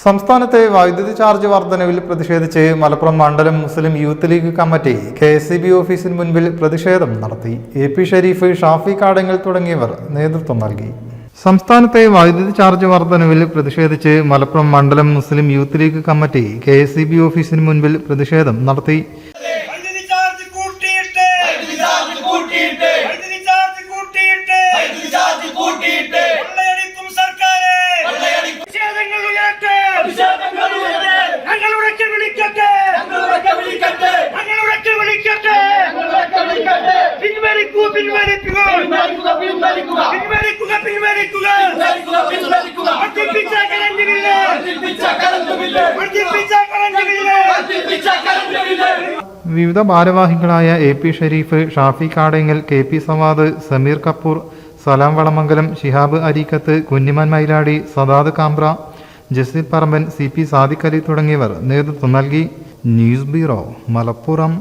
സംസ്ഥാനത്തെ വൈദ്യുതി ചാർജ് വർധനവിൽ പ്രതിഷേധിച്ച് മലപ്പുറം മണ്ഡലം മുസ്ലിം യൂത്ത് ലീഗ് കമ്മിറ്റി KSEB ഓഫീസിന് മുൻപിൽ പ്രതിഷേധം നടത്തി. AP ഷരീഫ്, ഷാഫി കാടങ്ങൽ തുടങ്ങിയവർ നേതൃത്വം നൽകി. സംസ്ഥാനത്തെ വൈദ്യുതി ചാർജ് വർധനവിൽ പ്രതിഷേധിച്ച് മലപ്പുറം മണ്ഡലം മുസ്ലിം യൂത്ത് ലീഗ് കമ്മിറ്റി KSEB ഓഫീസിന് മുൻപിൽ പ്രതിഷേധം നടത്തി. വിവിധ ഭാരവാഹികളായ AP ഷരീഫ്, ഷാഫി കാടങ്ങൽ, KP സവാദ്, സമീർ കപൂർ, സലാം വളമംഗലം, ശിഹാബ് അരീക്കത്ത്, കുഞ്ഞിമാൻ മൈലാടി, സദാദ് കാമ്പ്ര, ജസീർ പറമ്പൻ, CP സാദിഖ് അലി തുടങ്ങിയവർ നേതൃത്വം നൽകി. News bureau, Malappuram.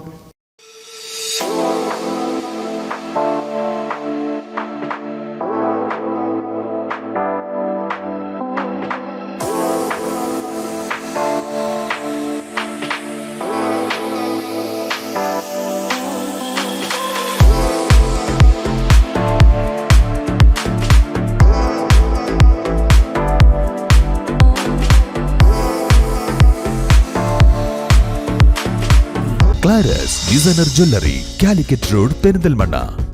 Claris Designer Jewelry, Calicut Road, Perindalmanna.